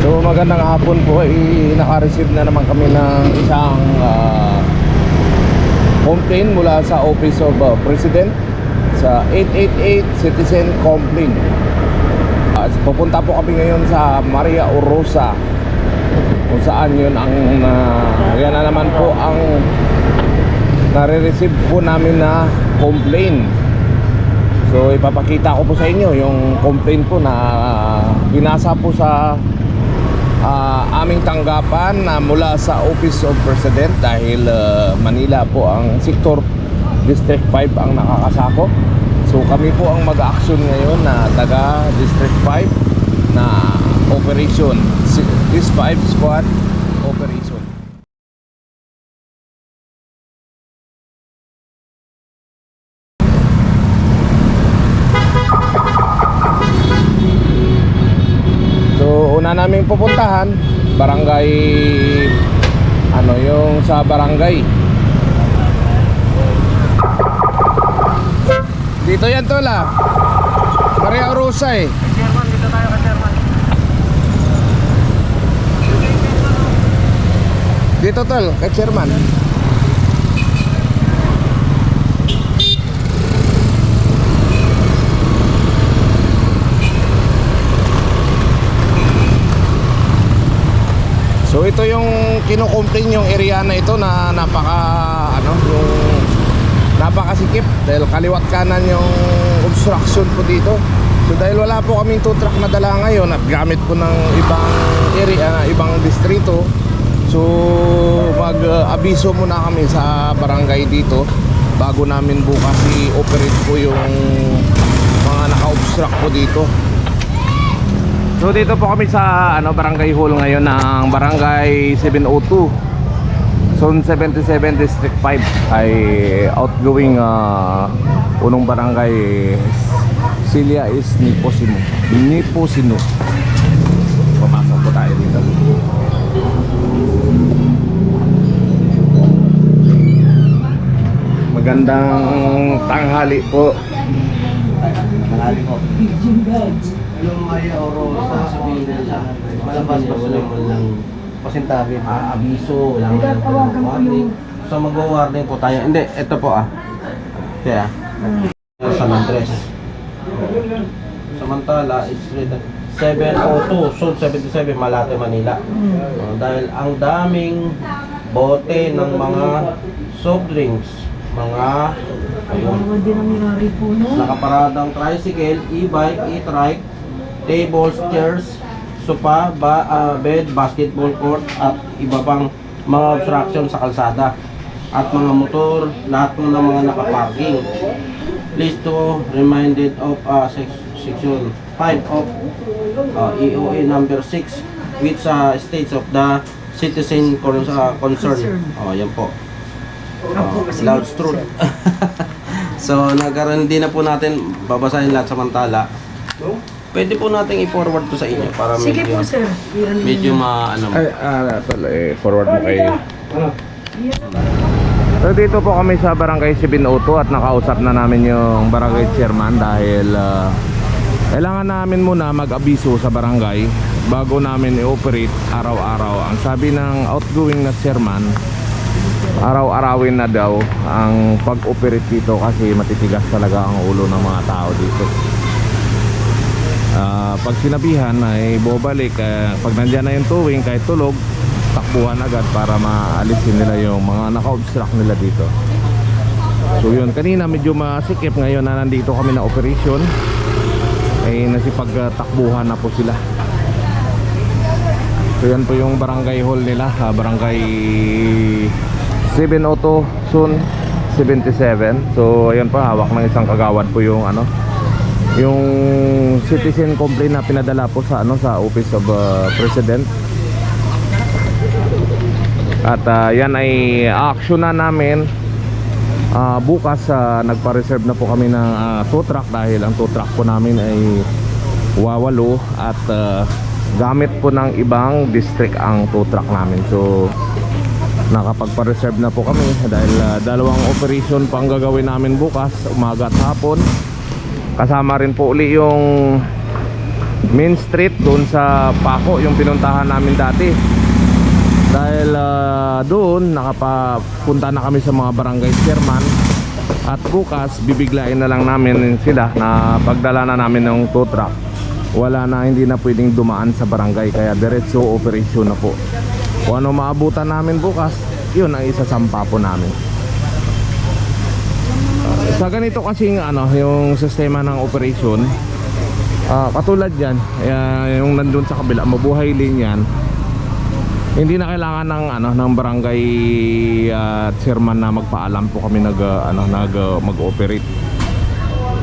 So magandang hapon po, naka-receive na naman kami ng isang complaint mula sa Office of President sa 888 Citizen Complaint. Pupunta po kami ngayon sa Maria Orosa, kung saan yun ang yan na naman po ang nare-receive po namin na complaint. So ipapakita ko po sa inyo yung complaint po na binasa po sa aming tanggapan na mula sa Office of President, dahil Manila po ang Sector District 5 ang nakakasako. So kami po ang mag-action ngayon na taga District 5 na operation, this 5 squad operation. So una naming pupuntahan barangay, yung sa barangay dito yan tol, Maria Orosa Chairman, dito tayo ka Chairman. dito tol, kay Chairman. So ito yung kinukomplain yung area na ito na napakasikip dahil kaliwat kanan yung obstruction po dito. So dahil wala po kaming tow truck na dala ngayon at gamit po ng ibang area, ibang distrito, so mag-abiso muna kami sa barangay dito bago namin bukas i-operate po yung mga naka-obstruct po dito. So dito po kami sa barangay hall ngayon ng barangay 702 Zone 77 District 5 ay outgoing unong barangay Celia is Niposino. Pumasok po tayo dito. Magandang tanghali po. Tanghali po. Hello, Maria Orosa. Sabihin nila, malabas pa sila ng pasintabi. Abiso, lang warning. So mag-warning po tayo. Hindi, ito po Kaya San Andres. Samantala is 702 Zone 77 Malate, Manila. Dahil ang daming bote ng mga soft drinks, mga nakaparadang tricycle, e-bike, e-trike, tables, chairs, sofa, bed, basketball court at iba pang mga obstruction sa kalsada at mga motor, lahat ng mga nakaparking. Please to reminded of section 5 of EOA number 6 which states of the citizen concern. Yan po. Loud truth. So nagkaroon din na po natin, babasahin lahat samantala. Pwede po natin i-forward to sa inyo para sige medyo, po sir. medyo maano. Forward mo kay. So dito po kami sa barangay 702 at nakausap na namin yung barangay chairman dahil kailangan namin muna mag-abiso sa barangay bago namin i-operate araw-araw. Ang sabi ng outgoing na chairman, araw-arawin na daw ang pag-operate dito kasi matitigas talaga ang ulo ng mga tao dito. Pag sinabihan ay bobalik, pag nandyan na yung towing kahit tulog, takbuhan agad para maalisin nila yung mga naka-obstruct nila dito. So yun, kanina medyo masikip, ngayon na nandito kami na operation ay nasipagtakbuhan na po sila. So yan po yung barangay hall nila, barangay 702 Zone 77. So ayun pa, hawak ng isang kagawad po yung yung citizen complaint na pinadala po sa sa Office of President. At yan ay action na namin bukas. Nagpa-reserve na po kami ng tow truck dahil ang tow truck po namin ay wawalo at gamit po ng ibang district ang tow truck namin. So nakapagpa-reserve na po kami dahil dalawang operation pang gagawin namin bukas, umaga at hapon. Kasama rin po uli yung Main Street doon sa Paco, yung pinuntahan namin dati. Dahil doon nakapapunta na kami sa mga barangay chairman. At bukas bibiglain na lang namin sila na pagdala na namin ng tow truck. Wala na, hindi na pwedeng dumaan sa barangay, kaya diretso operasyon na po. Kung ano maabutan namin bukas, yun ang isasampa po namin. Sa ganito kasing yung sistema ng operasyon, katulad yan, yung nandun sa kabila, mabuhay lane yan. Hindi na kailangan ng barangay chairman na magpaalam po kami mag-operate.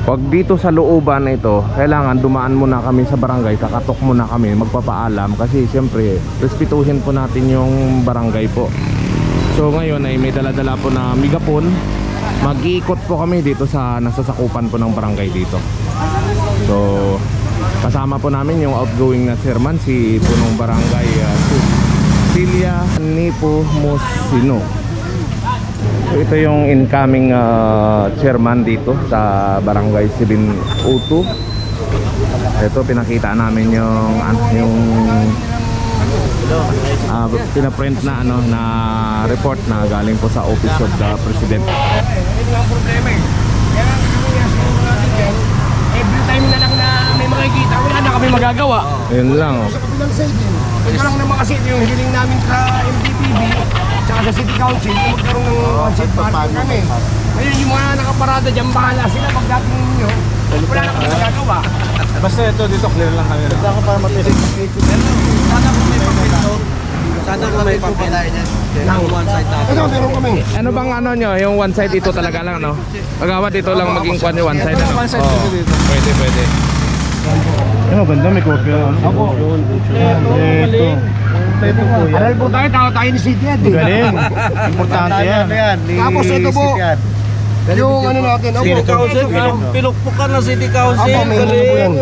Pag dito sa looban ito, kailangan dumaan muna kami sa barangay, kakatok muna kami, magpapaalam kasi siyempre respetuhin po natin yung barangay po. So ngayon ay may dala-dala po na megapon. Mag-iikot po kami dito sa nasasakupan po ng barangay dito. So kasama po namin yung outgoing na chairman, si punong barangay Celia Nipo Mosino. So ito yung incoming chairman dito sa barangay 702. Ito pinakita namin yung pinaprint na na report na galing po sa Office of the President. Ito ang problema eh. Kaya nga kami siguro natin dyan, every time na lang na may makikita, wala na kami magagawa. Yun lang. Sa kabilang side eh. Ito lang naman kasi yung hiling namin sa MTPB tsaka sa City Council, magkaroon ng one-side parking kami. Ngayon yung mga nakaparada dyan, bahala sila pagdating ninyo, wala na kami magagawa. Basta ito, dito clear lang kami. Basta ako para matinig. Sana kung may papel to. Sana kung may papel. Nang one side tayo. Ito, meron kami. Ano bang nyo, yung one side dito talaga lang Pagawad dito lang maging kwan yung one side One side dito. Pwede. Ganda, may kopya. Ako. Ito. Aral po tayo ni City Ed eh. Galing. Importante yan. Tapos ito po, yung natin, City Council, pinukpukan ng City Council. Ako, may ano po yan.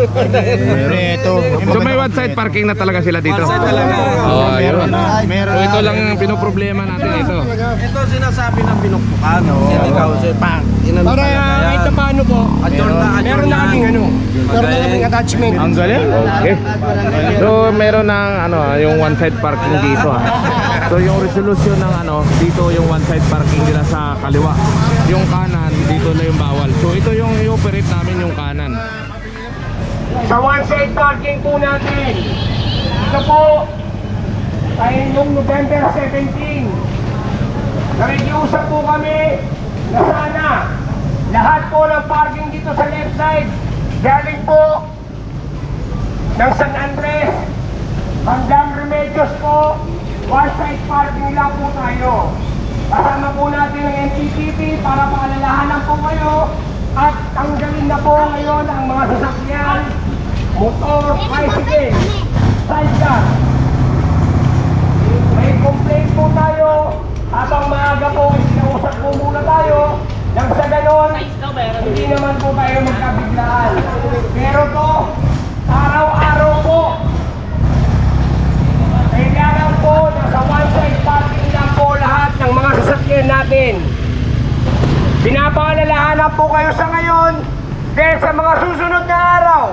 Ito. So may one side parking na talaga sila dito? One side talaga. Oh, yun. Meron. So ito lang ang pinoproblema natin ito. Ito sinasabi ng pinukpukan ng City Council. Pang, inano Para talaga kahit yan. na paano po, Adjourn na, meron na kaming meron na kaming attachment. Ang galing. Okay. So meron ng yung one side parking dito So yung resolution ng dito yung one side parking nila sa kaliwa. Yung kanan dito na yung bawal. So ito yung i-operate namin yung kanan. Sa one-side parking po natin, ito po ay noong November 17. Nakikiusap po kami na sana lahat po ng parking dito sa left side galing po ng San Andres hanggang Remedios po, one-side parking lang po tayo. Kasama po natin ang NTTP para paalalahanan po kayo at tanggalin na po ngayon ang mga sasakyan, motor, bicycle, sidecar. May complaint po tayo habang maaga po, sinausap po muna tayo nang sa ganon, hindi naman po tayo magkabiglaan. Pero to, araw-araw po, kailangan po nasa one-side parking lang po lahat ng mga sasakyan natin. Pinapaalalahanan po kayo sa ngayon dahil sa mga susunod na araw.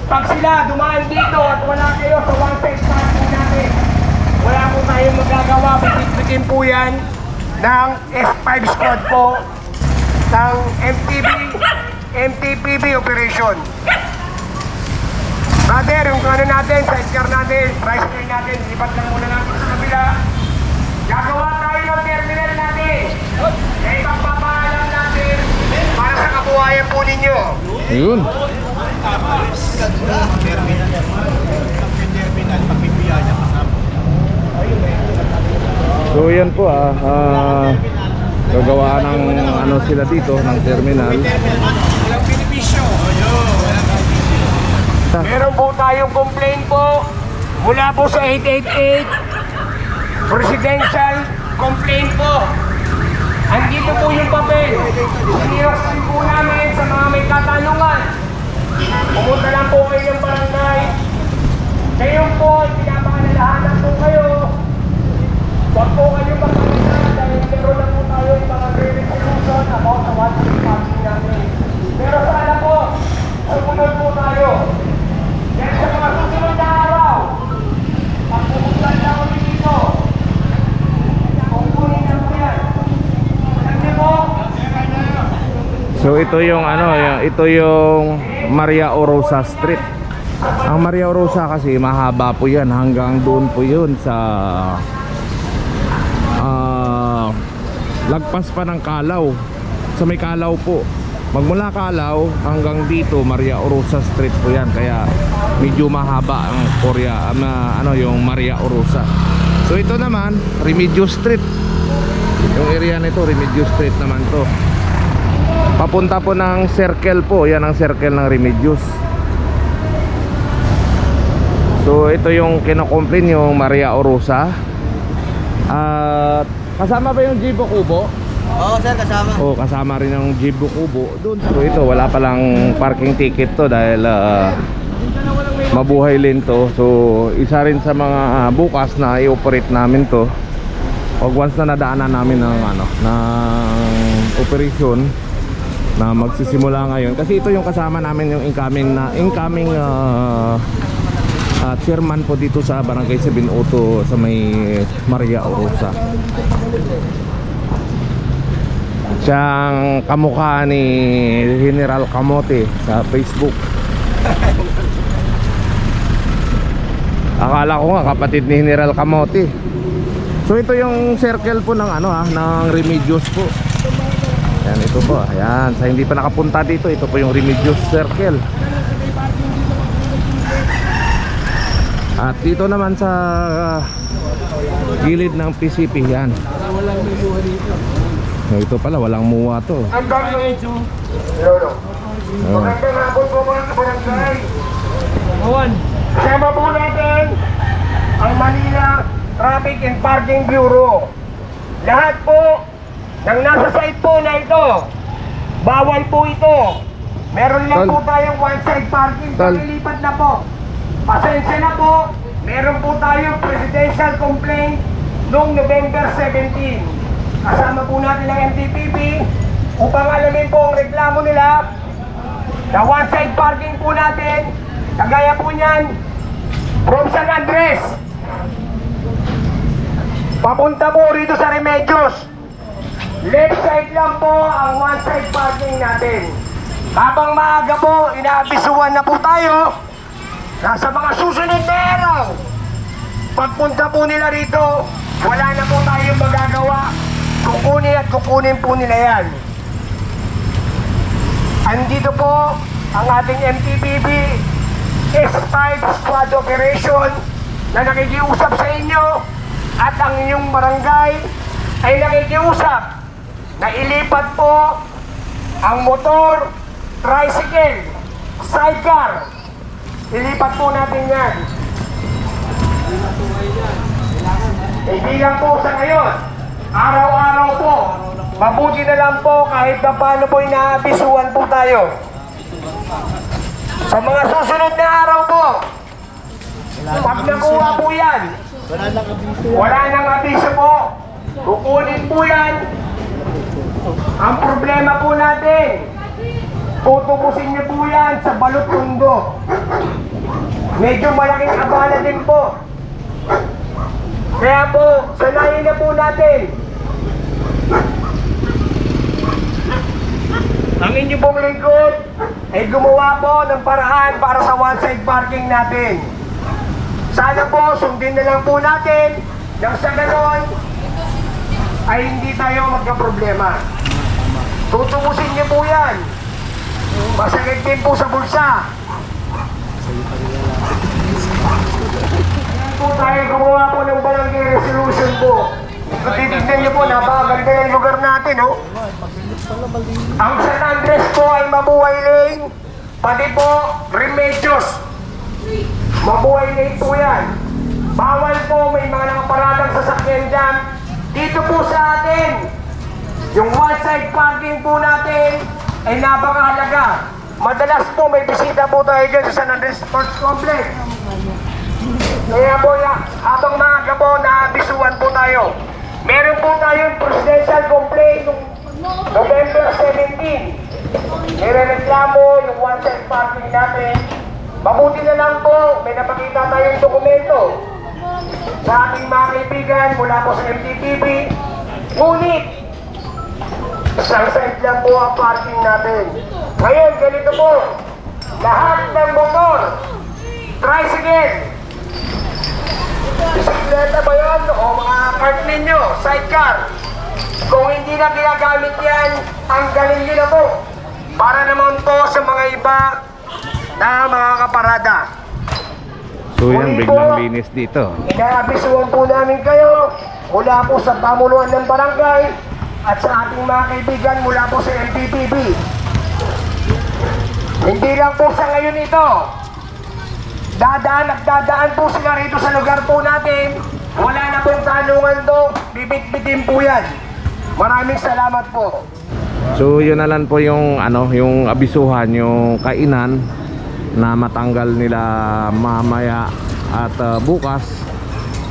Pag sila dumaan dito at wala kayo sa one-side parking natin, wala po tayong magagawa. Bitin po yan ng S5 squad po ng MTPB operation. Brother, yung natin, sidecar natin, tricycle natin, lipat lang muna natin sa kabila. Gagawa tayo ng terminal natin. Kaya ipagpapaalam natin para sa kabuhayan po ninyo. Yun. So yan po gagawa ng sila dito ng terminal. Walang benepisyo. Meron po tayong complaint po mula po sa 888 Presidential Complaint po. Andito po yung papel. Sinirox din po namin sa mga may katanungan. Pumunta lang po kayo ng barangay. Ngayon po, pinapaalalahanan po kayo. Huwag po kayo magkakita dahil meron na po tayo yung mga re-resolution about sa one-way parking natin. Pero sana po, sumunod po tayo. Dahil sa So ito yung ito yung Maria Orosa Street. Ang Maria Orosa kasi mahaba po yan, hanggang doon po yun sa lagpas pa ng Kalaw. Sa may Kalaw po, magmula Kalaw hanggang dito Maria Orosa Street po yan, kaya medyo mahaba ang yung Maria Orosa. So ito naman Remedios Street, yung area nito Remedios Street naman to, papunta po ng circle po, yan ang circle ng Remedios. So ito yung kinocomplain, yung Maria Orosa. At kasama ba yung Jibo Kubo? Oo, sir, kasama. Oh, kasama rin ang Jibo Kubo doon. So ito, wala palang parking ticket to dahil mabuhay lane to. So isa rin sa mga bukas na i-operate namin to. Pag once na nadaanan namin ng operation na magsisimula ngayon, kasi ito yung kasama namin, yung incoming chairman po dito sa Barangay 702 sa may Maria Orosa. Siyang kamukha ni General Camote sa Facebook. Akala ko nga kapatid ni General Camote. So ito yung circle po ng ng Remedios po. Yan, ito po. Ayan, sa hindi pa nakapunta dito, ito po yung Remedios Circle. At dito naman sa gilid ng PCP, yan. So, ito pala, walang muwa to. Hanggang yung magandang hapon po mga kabarangay. Kasama po natin ang Manila Traffic and Parking Bureau. Lahat po ng nasa site po na ito, bawal po ito. Meron lang po tayong one-side parking, pakilipat na po. Pasensya na po, meron po tayong presidential complaint noong November 17. Kasama po natin ang MTPB upang alamin po ang reklamo nila na one-side parking po natin, kagaya po niyan, from San Andres papunta po rito sa Remedios. Left side lang po ang one-side parking natin. Habang maaga po, inaabisuhan na po tayo na sa mga susunod na araw, pagpunta po nila rito, wala na po tayong magagawa. Kukunin po nila yan. Andito po ang ating MTPB S5 Squad Operation na nakikiusap sa inyo, at ang inyong barangay ay nakikiusap na ilipat po ang motor, tricycle, sidecar. Ilipat po natin yan. Hindi lang po sa ngayon, araw-araw po, mabuti na lang po kahit na paano po inaabisuhan po tayo. Sa mga susunod na araw po, pag nakuha po yan, wala nang abiso po, kukunin po yan. Ang problema po natin, tutubusin niyo po yan sa Balot Tondo. Medyo malaking abala din po. Kaya po, sanayin na po natin. Ang inyo pong lingkod ay gumawa po ng paraan para sa one-side parking natin. Sana po, sundin na lang po natin nang sa ganon ay hindi tayo magka-problema. Tutubusin niyo po yan. Masakit din po sa bulsa. Po tayo gumawa po ng barangay resolution po. Kung titignan niyo po, napakaganda ng lugar natin, oh. Ang San Andres po ay mabuhay lane, pati po Remedios. Mabuhay lane po yan. Bawal po may mga nakaparadang sasakyan dyan. Dito po sa atin, yung one-side parking po natin ay napakahalaga. Madalas po may bisita po tayo dyan sa San Andres Sports Complex. Kaya po, habang maaga po, naabisuhan po tayo. Meron po tayong presidential complaint noong November 17. Nirereklamo yung one-side parking natin. Mabuti na lang po, may napakita tayong dokumento sa ating mga kaibigan mula po sa MTPB. Ngunit, Isang side lang po ang parking natin. Ngayon, ganito po. Lahat ng motor, tricycle, bisikleta ba yun o mga cart ninyo, sidecar. Kung hindi na ginagamit yan, tanggalin nyo na po. Para naman po sa mga iba na mga kaparada. So yan, biglang linis dito. Inaabisuhan po namin kayo mula po sa pamunuan ng barangay at sa ating mga kaibigan mula po sa LPPB. Hindi lang po sa ngayon ito. Dadaan po sila rito sa lugar po natin. Wala na pong tanungan to. Bibit-bitin po yan. Maraming salamat po. So yun na lang po yung yung abisuhan, yung kainan na matanggal nila mamaya at bukas.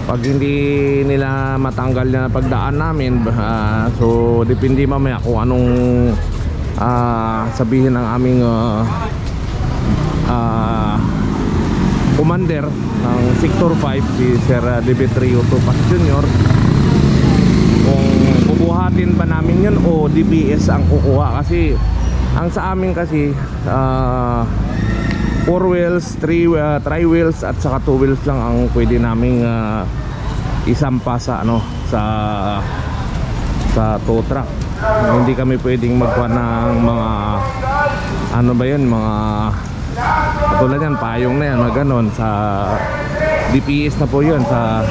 Pag hindi nila matanggal na pagdaan namin, so depende mamaya kung anong sabihin ng aming commander ng Sector 5, si Sir Demetrio Tupas Jr. kung bubuhatin ba namin yun o DPS ang kukuha. Kasi ang sa amin kasi 4 wheels, 3 wheels at saka 2 wheels lang ang pwede naming isampa sa sa tow truck. Hindi kami pwedeng magkuha ng mga mga katulad yan, payong na yan, mga ganon. Sa DPS na po yun, sa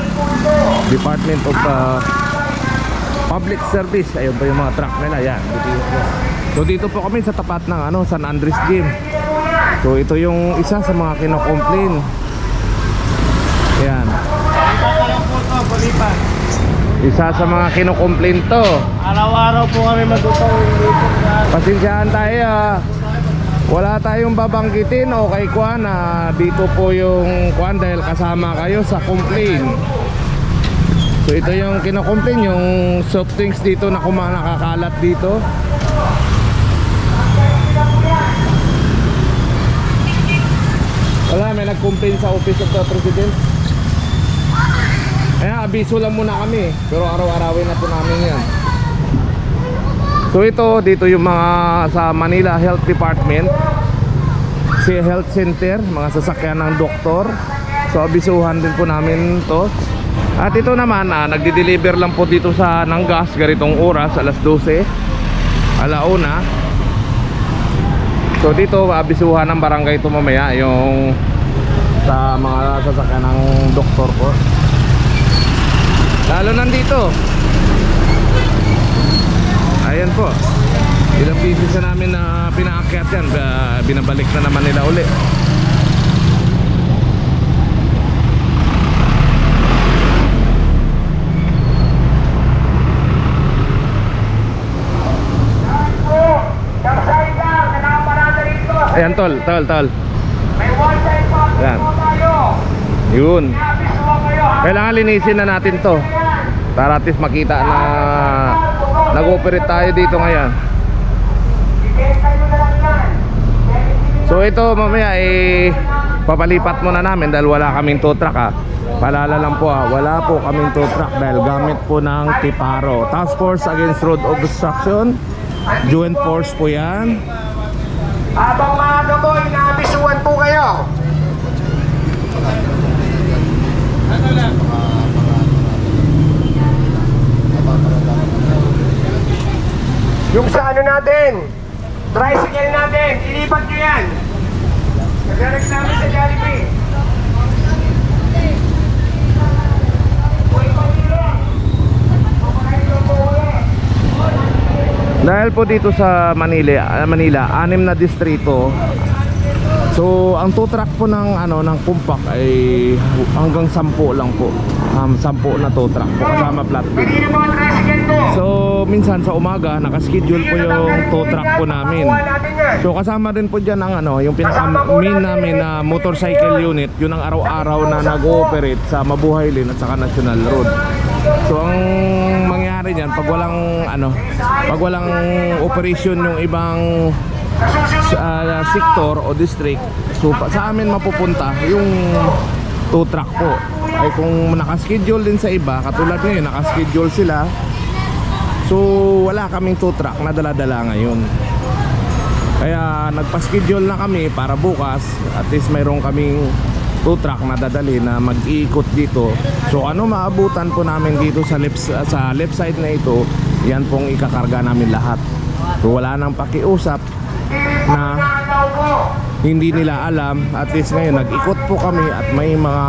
Department of Public Service. Ayun po yung mga truck nila, yan, DPS po. So dito po kami sa tapat ng San Andres Gym. So ito yung isa sa mga kino-complain. Yan, isa sa mga kino-complain to. Araw-araw po kami mag-upaw. Pasensyahan tayo, wala tayong babanggitin o kay Kwan na dito po yung Kwan dahil kasama kayo sa complain. So ito yung kino-complain, yung soft drinks dito na nakakalat dito. Wala, may nag-complain sa Office of the President. Kaya abiso lang muna kami, pero araw-arawin na po namin yan. So dito yung mga sa Manila Health Department, si Health Center, mga sasakyan ng doktor. So abisuhan din po namin to. At ito naman, nagdi-deliver lang po dito sa Nanggas, ganitong oras, alas 12, alauna. So dito, abisuhan ng barangay ito mamaya, yung sa mga sasakyan ng doktor po. Lalo nandito. Ayan po. Ilang pieces na namin na pinaakyat yan, binabalik na naman nila uli. Ayan tol. May one side parking Yan. po tayo. Yun. Inaabisuhan kayo ha. Kailangan linisin na natin to para at least makita na nag-operate tayo dito ngayon. Ibenta nyo na lang yan. So ito mamaya papalipat muna namin dahil wala kaming tow truck ha. Paalala lang po wala po kaming tow truck dahil gamit po ng Tiparo, Task Force Against Road Obstruction, Joint Force po yan. Habang maaga po, inaabisuhan po kayo. Yung sa natin, tricycle natin, ilipat nyo yan. Nagre-reklamo sa Jollibee. Dahil po dito sa Manila 6 na distrito. So ang tow truck po ng ng compact ay hanggang 10 lang po. 10 na tow truck po kasama flatbed. Hindi na mga tricycle po. So minsan sa umaga naka-schedule po yung tow truck po namin. So kasama din po diyan ang yung pinaka-main namin na motorcycle unit, yun ang araw-araw na nag-ooperate sa Mabuhay Lane at saka National Road. So ang mangyari diyan pag walang operation yung ibang sector o district, so sa amin mapupunta yung tow truck po. Ay kung naka-schedule din sa iba, katulad ngayon naka-schedule sila, So wala kaming tow truck na dala-dala ngayon. Kaya nagpa-schedule na kami para bukas at least mayroon kaming tow truck na dadali na mag-iikot dito. So ano maabutan po namin dito sa left side na ito, yan pong ikakarga namin lahat. So wala nang pakiusap na hindi nila alam. At least ngayon nag-ikot po kami at may mga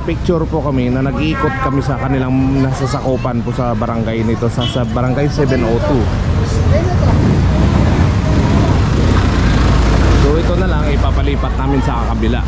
picture po kami na nag-iikot kami sa kanilang nasasakupan po sa barangay nito, sa barangay 702. So ito na lang ipapalipat namin sa kabila.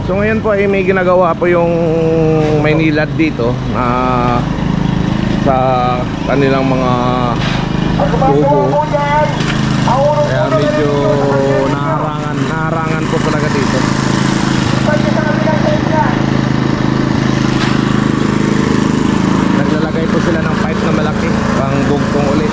So ngayon po ay may ginagawa po yung Maynilad dito sa kanilang mga tubo. Kaya medyo naharangan po talaga dito. Naglalagay po sila ng pipe na malaki pang bugtong ulit.